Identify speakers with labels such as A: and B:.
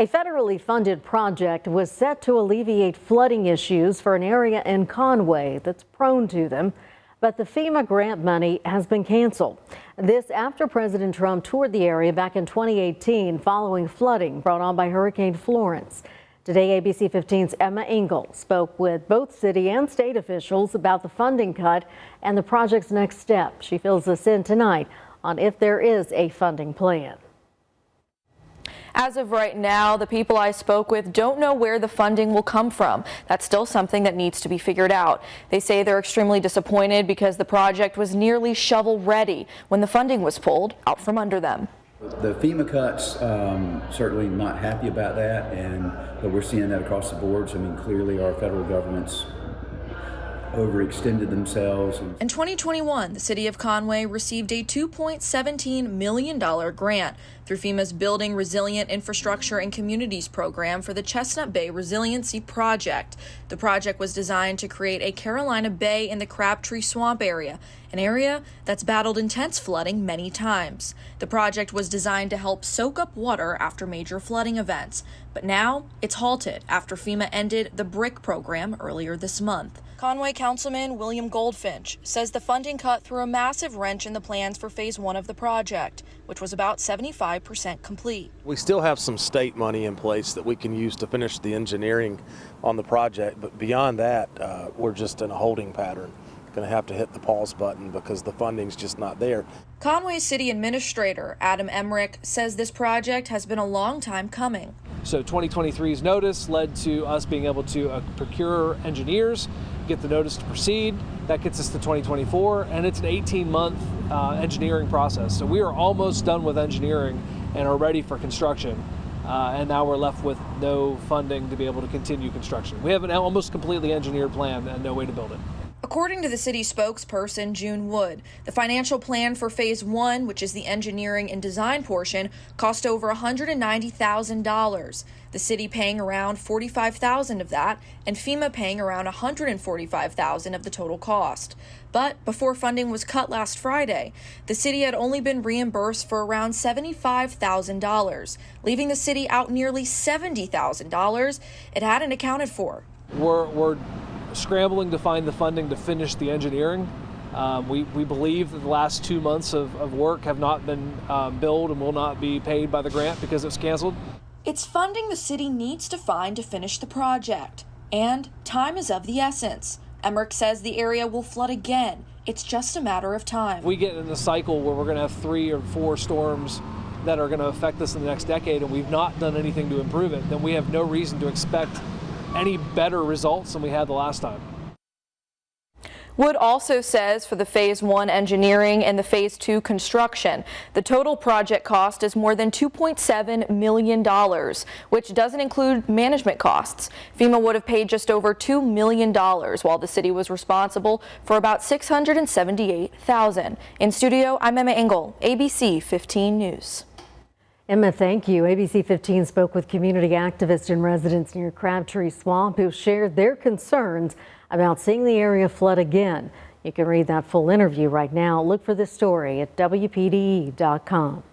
A: A federally funded project was set to alleviate flooding issues for an area in Conway that's prone to them, but the FEMA grant money has been canceled. This after President Trump toured the area back in 2018 following flooding brought on by Hurricane Florence. Today, ABC 15's Emma Engel spoke with both city and state officials about the funding cut and the project's next step. She fills us in tonight on if there is a funding plan.
B: As of right now, the people I spoke with don't know where the funding will come from. That's still something that needs to be figured out. They say they're extremely disappointed because the project was nearly shovel ready when the funding was pulled out from under them.
C: The FEMA cuts, certainly not happy about that, but we're seeing that across the board. So, I mean, clearly our federal government's overextended themselves.
B: In 2021, the City of Conway received a $2.17 million grant through FEMA's Building Resilient Infrastructure and Communities program for the Chestnut Bay Resiliency Project. The project was designed to create a Carolina Bay in the Crabtree Swamp area, an area that's battled intense flooding many times. The project was designed to help soak up water after major flooding events, but now it's halted after FEMA ended the Bric Program earlier this month. Conway Councilman William Goldfinch says the funding cut threw a massive wrench in the plans for phase 1 of the project, which was about 75% complete.
D: We still have some state money in place that we can use to finish the engineering on the project, but beyond that, we're just in a holding pattern. Going to have to hit the pause button because the funding's just not there.
B: Conway City Administrator Adam Emmerich says this project has been a long time coming.
E: So 2023's notice led to us being able to procure engineers, get the notice to proceed. That gets us to 2024, and it's an 18-month engineering process. So we are almost done with engineering and are ready for construction. And now we're left with no funding to be able to continue construction. We have an almost completely engineered plan and no way to build it.
B: According to the city spokesperson, June Wood, the financial plan for phase 1, which is the engineering and design portion, cost over $190,000. The city paying around $45,000 of that, and FEMA paying around $145,000 of the total cost. But before funding was cut last Friday, the city had only been reimbursed for around $75,000, leaving the city out nearly $70,000 it hadn't accounted for.
E: We're scrambling to find the funding to finish the engineering. We believe that the last 2 months of work have not been billed and will not be paid by the grant because it's canceled.
B: It's funding the city needs to find to finish the project, and time is of the essence. Emmerich says the area will flood again. It's just a matter of time.
E: We get in a cycle where we're going to have 3 or 4 storms that are going to affect us in the next decade, and we've not done anything to improve it. Then we have no reason to expect any better results than we had the last time.
B: Wood also says for the phase 1 engineering and the phase 2 construction, the total project cost is more than $2.7 million, which doesn't include management costs. FEMA would have paid just over $2 million, while the city was responsible for about $678,000. In studio, I'm Emma Engel, ABC 15 News.
A: Emma, thank you. ABC 15 spoke with community activists and residents near Crabtree Swamp who shared their concerns about seeing the area flood again. You can read that full interview right now. Look for this story at WPDE.com.